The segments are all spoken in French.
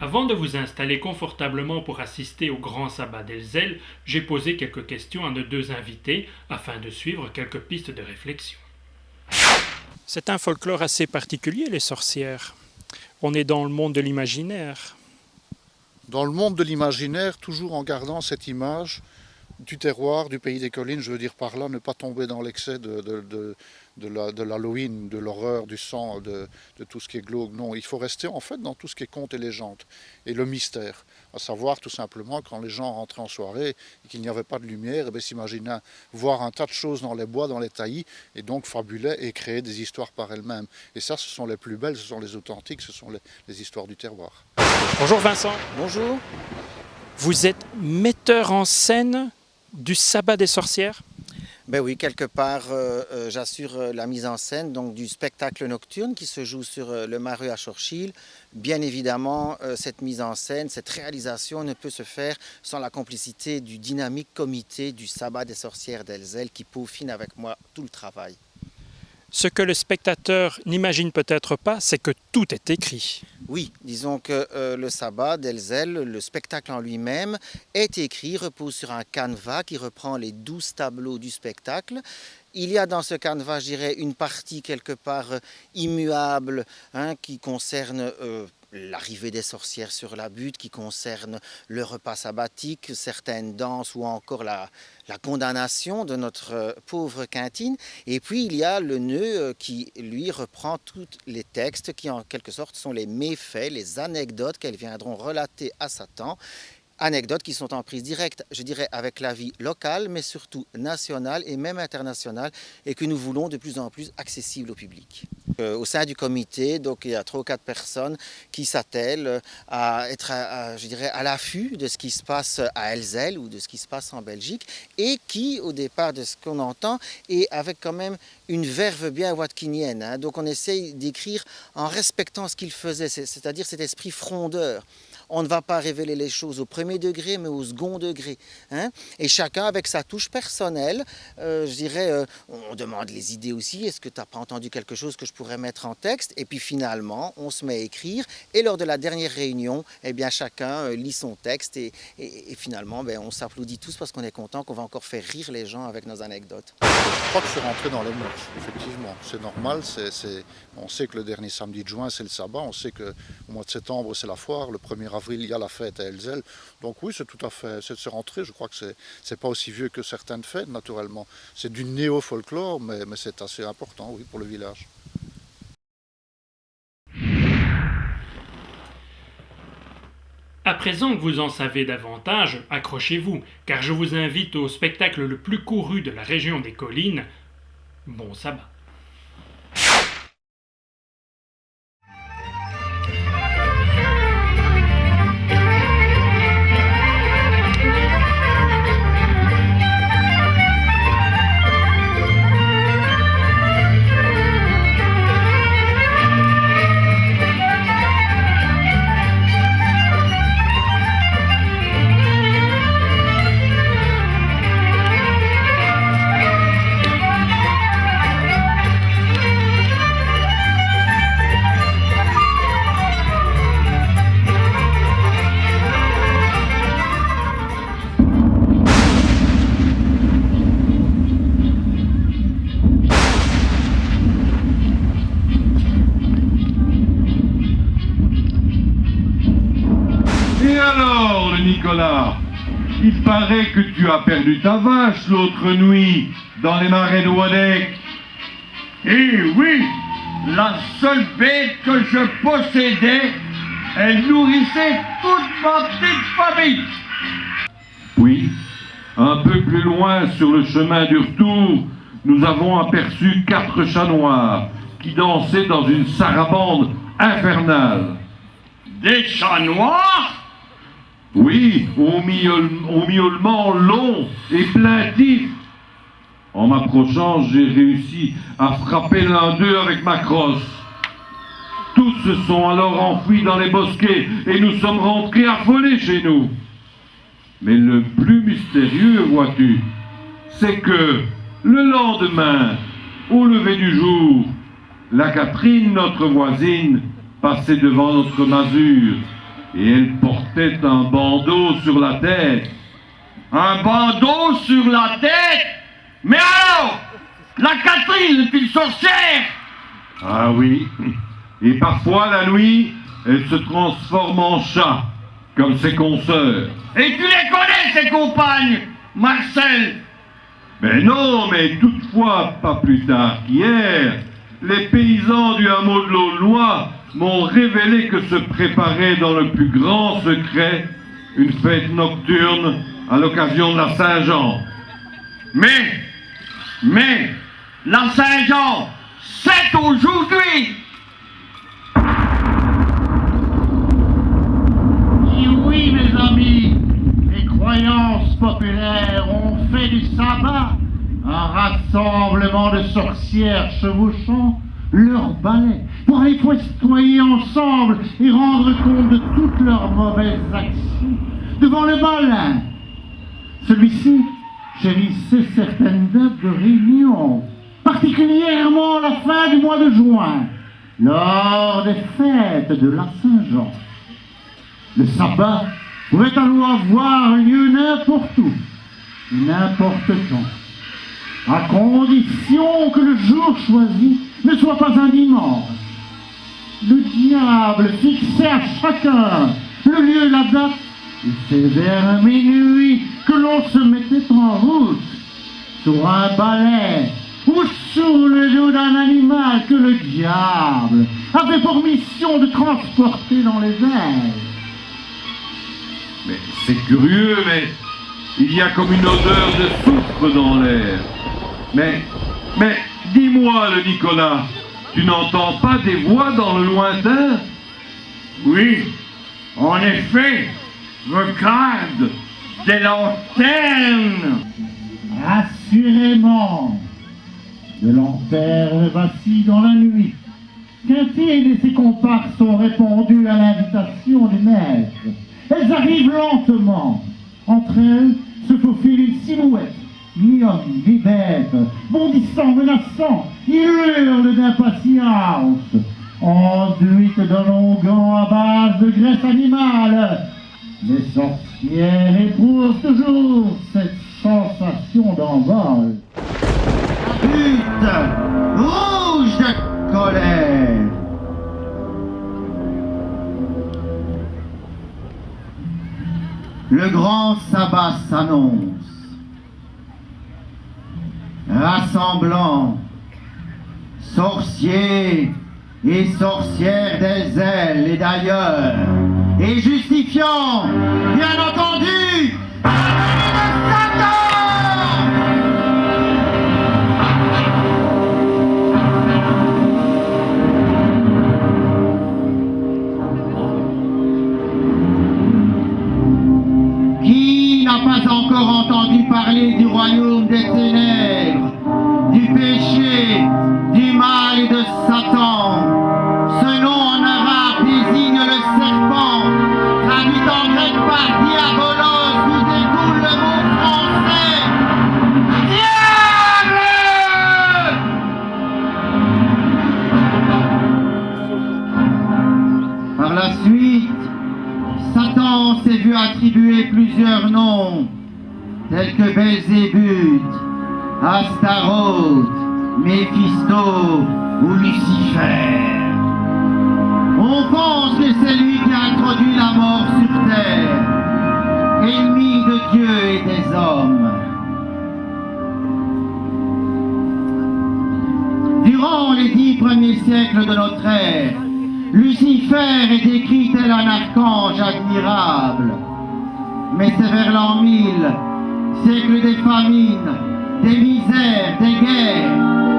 Avant de vous installer confortablement pour assister au grand sabbat d'Elzel, j'ai posé quelques questions à nos deux invités afin de suivre quelques pistes de réflexion. C'est un folklore assez particulier, les sorcières. On est dans le monde de l'imaginaire. Dans le monde de l'imaginaire, toujours en gardant cette image du terroir, du pays des collines, je veux dire par là, ne pas tomber dans l'excès de l'Halloween, de l'horreur, du sang, de tout ce qui est glauque. Non, il faut rester en fait dans tout ce qui est conte et légende, et le mystère. À savoir tout simplement, quand les gens rentraient en soirée et qu'il n'y avait pas de lumière, eh s'imaginaient voir un tas de choses dans les bois, dans les taillis, et donc fabulaient et créaient des histoires par elles-mêmes. Et ça, ce sont les plus belles, ce sont les authentiques, ce sont les histoires du terroir. Bonjour Vincent. Bonjour. Vous êtes metteur en scène du sabbat des sorcières ? Ben oui, quelque part, j'assure la mise en scène donc, du spectacle nocturne qui se joue sur le Mareux à Churchill. Bien évidemment, cette mise en scène, cette réalisation ne peut se faire sans la complicité du dynamique comité du sabbat des sorcières d'Elzel qui peaufine avec moi tout le travail. Ce que le spectateur n'imagine peut-être pas, c'est que tout est écrit. Oui, disons que le sabbat d'Elzel, le spectacle en lui-même, est écrit, repose sur un canevas qui reprend les 12 tableaux du spectacle. Il y a dans ce canevas, je dirais, une partie quelque part immuable qui concerne l'arrivée des sorcières sur la butte, qui concerne le repas sabbatique, certaines danses ou encore la condamnation de notre pauvre Quintine. Et puis il y a le nœud qui, lui, reprend tous les textes qui, en quelque sorte, sont les méfaits, les anecdotes qu'elles viendront relater à Satan. Anecdotes qui sont en prise directe, je dirais, avec la vie locale, mais surtout nationale et même internationale, et que nous voulons de plus en plus accessible au public. Au sein du comité, donc, il y a 3 ou 4 personnes qui s'attellent à être, je dirais, à l'affût de ce qui se passe à Elzel ou de ce qui se passe en Belgique, et qui, au départ de ce qu'on entend, est avec quand même une verve bien watkinienne. Donc on essaye d'écrire en respectant ce qu'il faisait, c'est-à-dire cet esprit frondeur. On ne va pas révéler les choses au premier degré, mais au second degré. Et chacun avec sa touche personnelle, je dirais, on demande les idées aussi. Est-ce que tu n'as pas entendu quelque chose que je pourrais mettre en texte? Et puis finalement, on se met à écrire. Et lors de la dernière réunion, eh bien, chacun lit son texte. Et finalement, on s'applaudit tous parce qu'on est content qu'on va encore faire rire les gens avec nos anecdotes. Je crois que c'est rentré dans les mœurs, effectivement. C'est normal. On sait que le dernier samedi de juin, c'est le sabbat. On sait qu'au mois de septembre, c'est la foire. Le 1er avril, il y a la fête à Elzel. Donc oui, c'est tout à fait, c'est rentré. Je crois que c'est pas aussi vieux que certaines fêtes, naturellement. C'est du néo-folklore, mais c'est assez important, oui, pour le village. À présent que vous en savez davantage, accrochez-vous, car je vous invite au spectacle le plus couru de la région des collines. Bon sabbat. Nicolas, il paraît que tu as perdu ta vache l'autre nuit dans les marais de Wadek. Eh oui, la seule bête que je possédais, elle nourrissait toute ma petite famille. Oui, un peu plus loin sur le chemin du retour, nous avons aperçu 4 chats noirs qui dansaient dans une sarabande infernale. Des chats noirs? Oui, au miaulement long et plaintif. En m'approchant, j'ai réussi à frapper l'un d'eux avec ma crosse. Tous se sont alors enfuis dans les bosquets et nous sommes rentrés affolés chez nous. Mais le plus mystérieux, vois-tu, c'est que le lendemain, au lever du jour, la Catherine, notre voisine, passait devant notre masure et elle portait un bandeau sur la tête. Un bandeau sur la tête? Mais alors, la Catherine est une sorcière? Ah oui, et parfois la nuit, elle se transforme en chat, comme ses consoeurs. Et tu les connais, ces compagnes, Marcel? Mais non, mais toutefois, pas plus tard qu'hier, les paysans du hameau de l'Aulnois m'ont révélé que se préparait dans le plus grand secret une fête nocturne à l'occasion de la Saint-Jean. Mais, la Saint-Jean, c'est aujourd'hui! Et oui, mes amis, les croyances populaires ont fait du sabbat un rassemblement de sorcières chevauchant leurs balais pour aller festoyer ensemble et rendre compte de toutes leurs mauvaises actions devant le malin. Celui-ci chérissait certaines dates de réunion, particulièrement à la fin du mois de juin, lors des fêtes de la Saint-Jean. Le sabbat pouvait alors avoir lieu n'importe où et n'importe quand, à condition que le jour choisi ne soit pas un dimanche. Le diable fixait à chacun le lieu et la date, et c'est vers minuit que l'on se mettait en route, sur un balai ou sur le dos d'un animal que le diable avait pour mission de transporter dans les airs. Mais c'est curieux, mais il y a comme une odeur de soufre dans l'air. Mais dis-moi, le Nicolas, tu n'entends pas des voix dans le lointain? Oui, en effet, regarde, des lanternes! Assurément, de lanternes vacillent dans la nuit. Quintile et ses comparses ont répondu à l'invitation du maître. Elles arrivent lentement. Entre elles se faufile une silhouette, mi-homme, mi-bête, bondissant, menaçant. Il hurle d'impatience, enduite d'un long gant à base de graisse animale. Les sorcières éprouvent toujours cette sensation d'envol. Lutte rouge de colère. Le grand sabbat s'annonce, rassemblant sorciers et sorcières d'Elzelle et d'ailleurs, et justifiant, bien entendu, pas encore entendu parler du royaume des ténèbres, du péché, du mal et de Satan. Ce nom en arabe désigne le serpent, traduit en grec par diabolos, d'où découle le mot français diable. Par la suite, Satan s'est vu attribuer plusieurs noms, tels que Belzébuth, Astaroth, Méphisto ou Lucifer. On pense que c'est lui qui a introduit la mort sur terre, ennemi de Dieu et des hommes. Durant les 10 premiers siècles de notre ère, Lucifer est décrit tel un archange admirable. Mais c'est vers l'an 1000, siècle des famines, des misères, des guerres,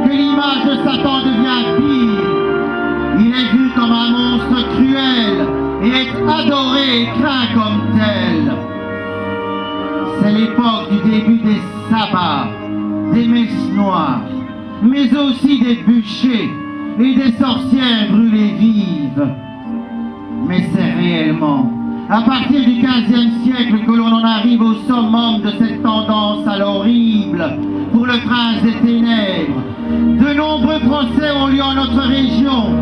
que l'image de Satan devient pire. Il est vu comme un monstre cruel et est adoré et craint comme tel. C'est l'époque du début des sabbats, des messes noires, mais aussi des bûchers et des sorcières brûlées vives. Mais c'est réellement à partir du XVe siècle que l'on en arrive au summum de cette tendance à l'horrible pour le prince des ténèbres. De nombreux procès ont lieu en notre région